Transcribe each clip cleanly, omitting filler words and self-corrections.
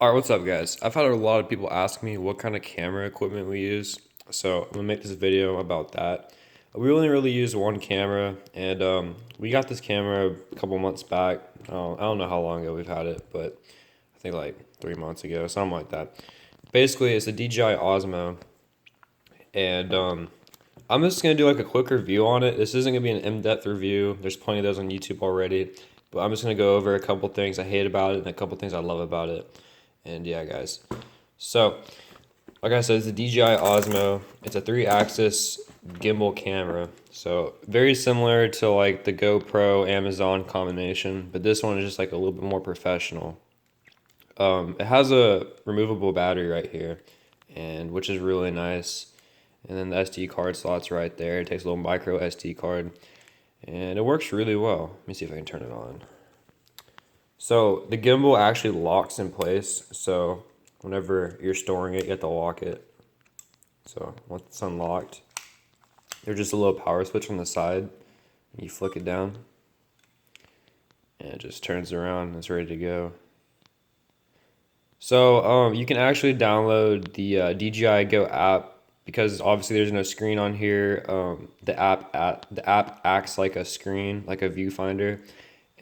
Alright, what's up guys? I've had a lot of people ask me what kind of camera equipment we use, so I'm gonna make this video about that. We only really use one camera, and we got this camera a couple months back. I don't know how long ago we've had it, but I think like 3 months ago, something like that. Basically, it's a DJI Osmo, and I'm just gonna do like a quick review on it. This isn't gonna be an in-depth review. There's plenty of those on YouTube already, but I'm just gonna go over a couple things I hate about it and a couple things I love about it. And yeah, guys. So, like I said, it's the DJI Osmo. It's a 3-axis gimbal camera. So, very similar to like the GoPro Amazon combination, but this one is just like a little bit more professional. It has a removable battery right here, and which is really nice. And then the SD card slot's right there. It takes a little micro SD card, and it works really well. Let me see if I can turn it on. So the gimbal actually locks in place. So whenever you're storing it, you have to lock it. So once it's unlocked, there's just a little power switch on the side. You flick it down, and it just turns around and it's ready to go. So you can actually download the DJI GO app because obviously there's no screen on here. The app acts like a screen, like a viewfinder.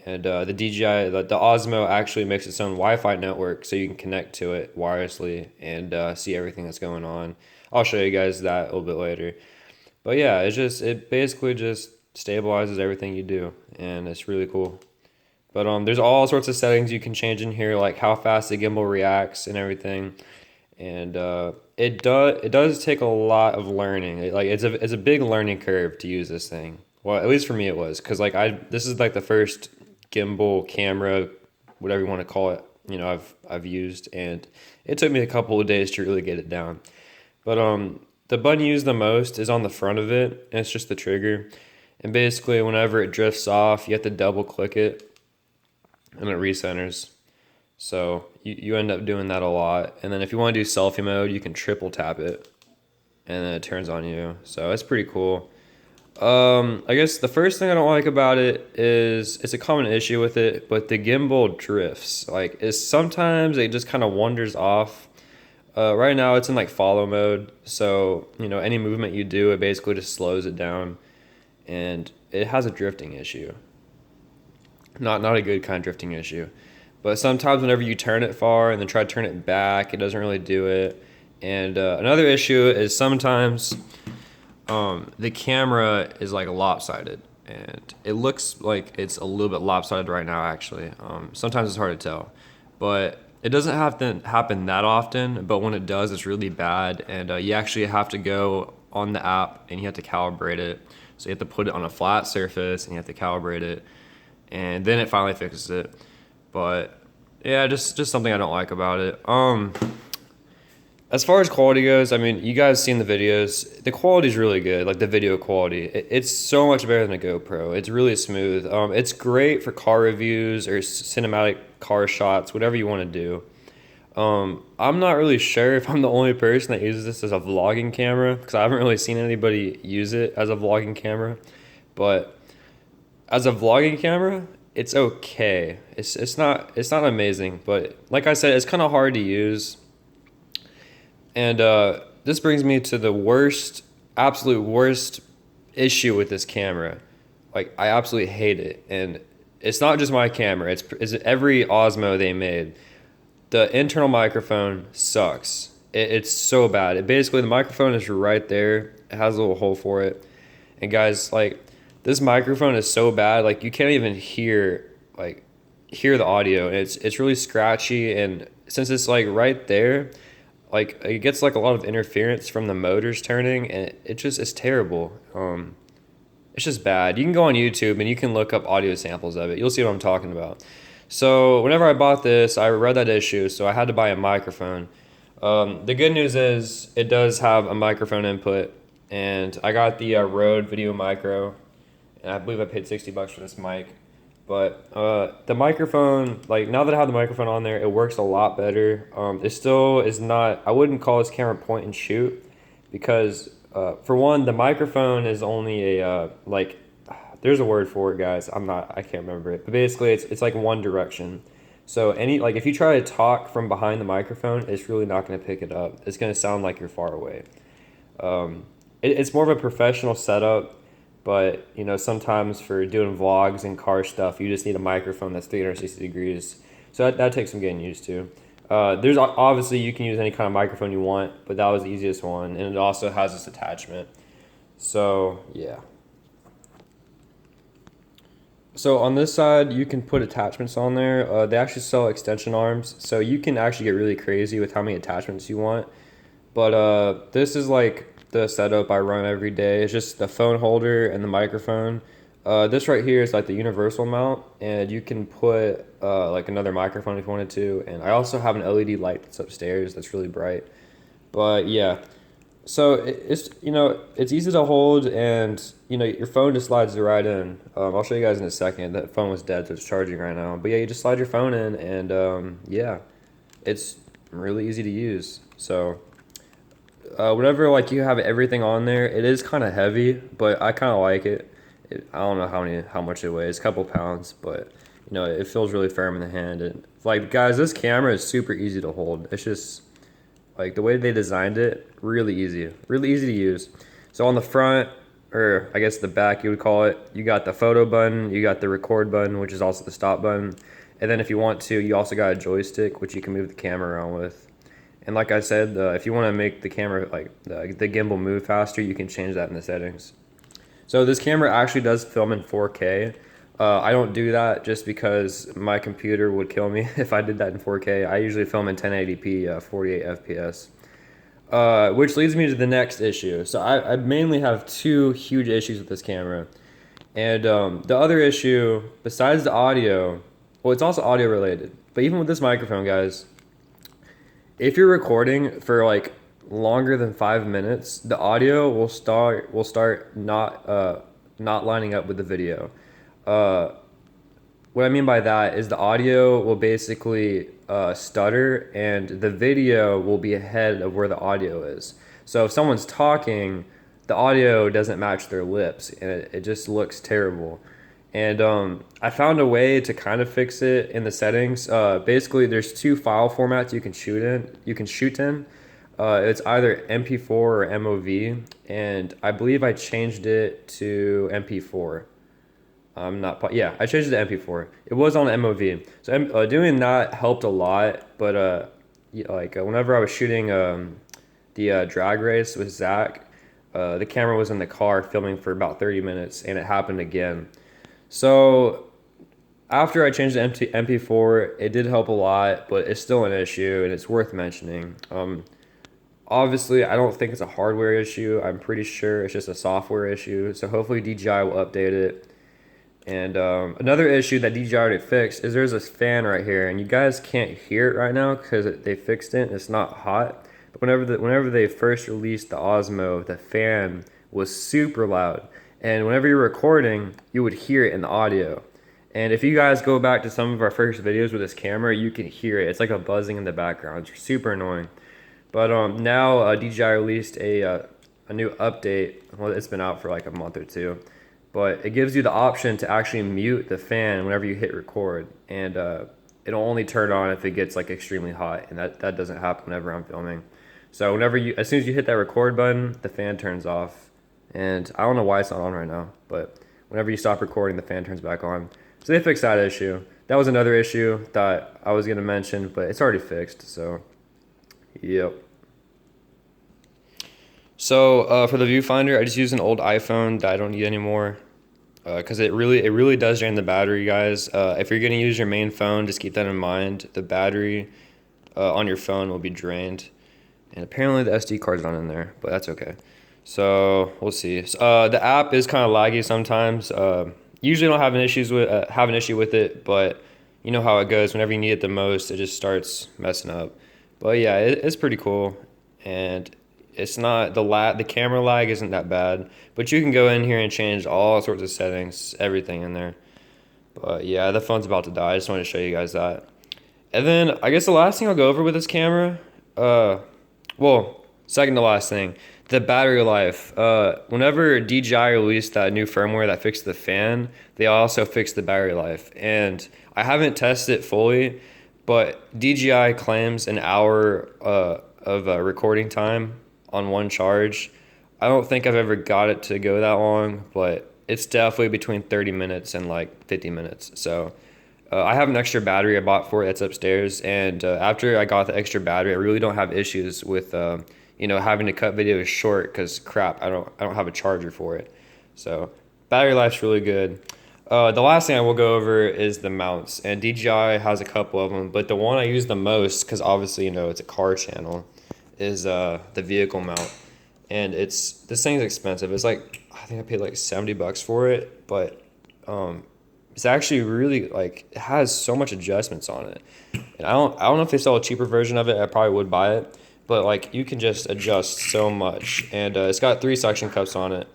And the DJI, the Osmo actually makes its own Wi-Fi network so you can connect to it wirelessly and see everything that's going on. I'll show you guys that a little bit later. But yeah, it basically just stabilizes everything you do, and it's really cool. But there's all sorts of settings you can change in here, like how fast the gimbal reacts and everything. And it does take a lot of learning. It's a big learning curve to use this thing. Well, at least for me it was, because this is like the first gimbal camera, whatever you want to call it, I've used, and it took me a couple of days to really get it down. But the button you use the most is on the front of it, and it's just the trigger. And basically, whenever it drifts off, you have to double click it, and it recenters. So you end up doing that a lot. And then if you want to do selfie mode, you can triple tap it, and then it turns on you. So it's pretty cool. I guess the first thing I don't like about it is it's a common issue with it, but the gimbal drifts. Like, sometimes it just kind of wanders off. Right now it's in like follow mode, so any movement you do, it basically just slows it down, and it has a drifting issue. Not a good kind of drifting issue, but sometimes whenever you turn it far and then try to turn it back, it doesn't really do it. And another issue is sometimes the camera is like lopsided, and it looks like it's a little bit lopsided right now actually. Sometimes it's hard to tell, but it doesn't have to happen that often, but when it does, it's really bad. And you actually have to go on the app and you have to calibrate it. So you have to put it on a flat surface and you have to calibrate it, and then it finally fixes it. But yeah, just something I don't like about it. As far as quality goes, I mean, you guys seen the videos. The quality is really good, like the video quality. It's so much better than a GoPro. It's really smooth. It's great for car reviews or cinematic car shots, whatever you want to do. I'm not really sure if I'm the only person that uses this as a vlogging camera, because I haven't really seen anybody use it as a vlogging camera. But as a vlogging camera, it's okay. It's not amazing, but like I said, it's kind of hard to use. And this brings me to the absolute worst issue with this camera. Like, I absolutely hate it. And it's not just my camera, it's every Osmo they made. The internal microphone sucks. It's so bad. Basically, the microphone is right there. It has a little hole for it. And guys, like, this microphone is so bad, like, you can't even hear the audio. And it's really scratchy, and since it's like right there, like, it gets like a lot of interference from the motors turning, and it's terrible. It's just bad. You can go on YouTube and you can look up audio samples of it. You'll see what I'm talking about. So whenever I bought this, I read that issue, so I had to buy a microphone. The good news is it does have a microphone input, and I got the Rode Video Micro, and I believe I paid $60 for this mic. But the microphone, like, now that I have the microphone on there, it works a lot better. It still is not, I wouldn't call this camera point and shoot, because for one, the microphone is only there's a word for it, guys. I can't remember it. But basically, it's like one direction. So like if you try to talk from behind the microphone, it's really not going to pick it up. It's going to sound like you're far away. It's more of a professional setup, but sometimes for doing vlogs and car stuff, you just need a microphone that's 360 degrees. So that takes some getting used to. There's obviously you can use any kind of microphone you want, but that was the easiest one, and it also has this attachment. So yeah. So on this side, you can put attachments on there. They actually sell extension arms, so you can actually get really crazy with how many attachments you want. But this is like the setup I run every day. It's just the phone holder and the microphone. This right here is like the universal mount, and you can put like another microphone if you wanted to. And I also have an LED light that's upstairs that's really bright. But yeah, so it's easy to hold, and your phone just slides right in. I'll show you guys in a second. That phone was dead, so it's charging right now. But yeah, you just slide your phone in, and yeah, it's really easy to use. So whenever like you have everything on there, it is kind of heavy, but I kind of like it. I don't know how much it weighs, a couple pounds, but it feels really firm in the hand. And like guys, this camera is super easy to hold. It's just like the way they designed it, really easy to use. So on the front, or I guess the back you would call it, you got the photo button, you got the record button, which is also the stop button. And then if you want to, you also got a joystick, which you can move the camera around with. And like I said, if you want to make the camera, like the gimbal move faster, you can change that in the settings. So this camera actually does film in 4K. I don't do that just because my computer would kill me if I did that in 4K. I usually film in 1080p, 48 FPS. Which leads me to the next issue. So I mainly have two huge issues with this camera. And the other issue, besides the audio, well, it's also audio related. But even with this microphone, guys, if you're recording for like longer than 5 minutes, the audio will start not lining up with the video. What I mean by that is the audio will basically stutter, and the video will be ahead of where the audio is. So if someone's talking, the audio doesn't match their lips, and it just looks terrible. And I found a way to kind of fix it in the settings. Basically, there's two file formats you can shoot in. It's either MP4 or MOV, and I believe I changed it to MP4. I changed it to MP4. It was on MOV, so doing that helped a lot. But whenever I was shooting the drag race with Zach, the camera was in the car filming for about 30 minutes, and it happened again. So after I changed it to MP4, it did help a lot, but it's still an issue, and it's worth mentioning. Obviously, I don't think it's a hardware issue. I'm pretty sure it's just a software issue. So hopefully DJI will update it. And another issue that DJI already fixed is there's this fan right here, and you guys can't hear it right now because they fixed it. It's not hot. But whenever they first released the Osmo, the fan was super loud. And whenever you're recording, you would hear it in the audio. And if you guys go back to some of our first videos with this camera, you can hear it. It's like a buzzing in the background. It's super annoying. But now DJI released a new update. Well, it's been out for like a month or two. But it gives you the option to actually mute the fan whenever you hit record. And it'll only turn on if it gets like extremely hot. And that doesn't happen whenever I'm filming. So as soon as you hit that record button, the fan turns off. And I don't know why it's not on right now, but whenever you stop recording, the fan turns back on. So they fixed that issue. That was another issue that I was going to mention, but it's already fixed, so yep. So for the viewfinder, I just use an old iPhone that I don't need anymore because it really does drain the battery, guys. If you're going to use your main phone, just keep that in mind. The battery on your phone will be drained. And apparently the SD card's not in there, but that's okay. So we'll see. The app is kind of laggy sometimes. Usually don't have an issue with it, but you know how it goes. Whenever you need it the most, it just starts messing up. But yeah, it's pretty cool, and it's not the camera lag isn't that bad. But you can go in here and change all sorts of settings, everything in there. But yeah, the phone's about to die. I just wanted to show you guys that. And then I guess the last thing I'll go over with this camera, second to last thing. The battery life. Whenever DJI released that new firmware that fixed the fan, they also fixed the battery life. And I haven't tested it fully, but DJI claims an hour of recording time on one charge. I don't think I've ever got it to go that long, but it's definitely between 30 minutes and like 50 minutes. So I have an extra battery I bought for it that's upstairs, and after I got the extra battery, I really don't have issues with having to cut videos short because crap, I don't have a charger for it. So battery life's really good. The last thing I will go over is the mounts, and DJI has a couple of them, but the one I use the most, because obviously it's a car channel, is the vehicle mount, and this thing's expensive. It's like I think I paid like $70 for it, but it's actually really like it has so much adjustments on it, and I don't know if they sell a cheaper version of it. I probably would buy it, but like you can just adjust so much, and it's got 3 suction cups on it.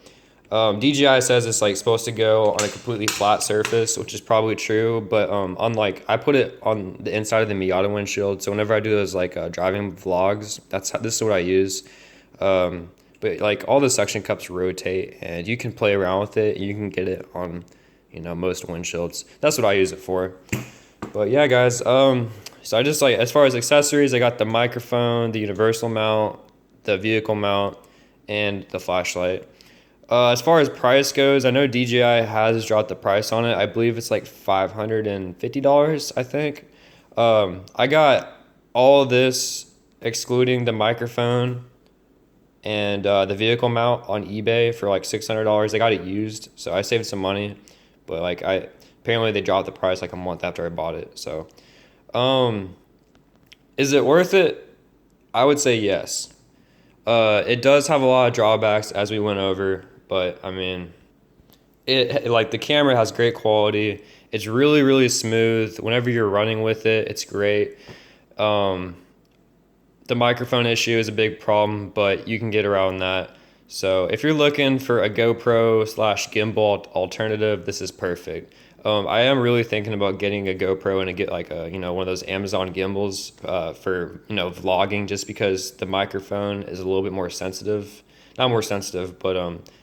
DJI says it's like supposed to go on a completely flat surface, which is probably true. But unlike I put it on the inside of the Miata windshield, so whenever I do those like driving vlogs, this is what I use. But like all the suction cups rotate, and you can play around with it. You can get it on, most windshields. That's what I use it for. But yeah, guys. So I just like as far as accessories, I got the microphone, the universal mount, the vehicle mount, and the flashlight. As far as price goes, I know DJI has dropped the price on it. I believe it's like $550, I think. I got all of this, excluding the microphone and the vehicle mount, on eBay for like $600. I got it used, so I saved some money. But like apparently they dropped the price like a month after I bought it. So, is it worth it? I would say yes. It does have a lot of drawbacks, as we went over. But I mean, it like the camera has great quality. It's really, really smooth. Whenever you're running with it, it's great. The microphone issue is a big problem, but you can get around that. So if you're looking for a GoPro / gimbal alternative, this is perfect. I am really thinking about getting a GoPro and to get like a one of those Amazon gimbals for vlogging, just because the microphone is a little bit more sensitive. Not more sensitive, but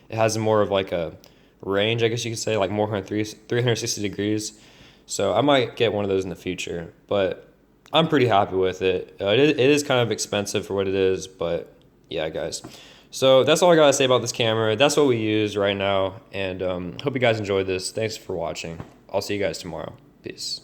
it has more of like a range, I guess you could say, like more than 360 degrees. So I might get one of those in the future, but I'm pretty happy with it. It is kind of expensive for what it is, but yeah, guys. So that's all I gotta say about this camera. That's what we use right now, and hope you guys enjoyed this. Thanks for watching. I'll see you guys tomorrow. Peace.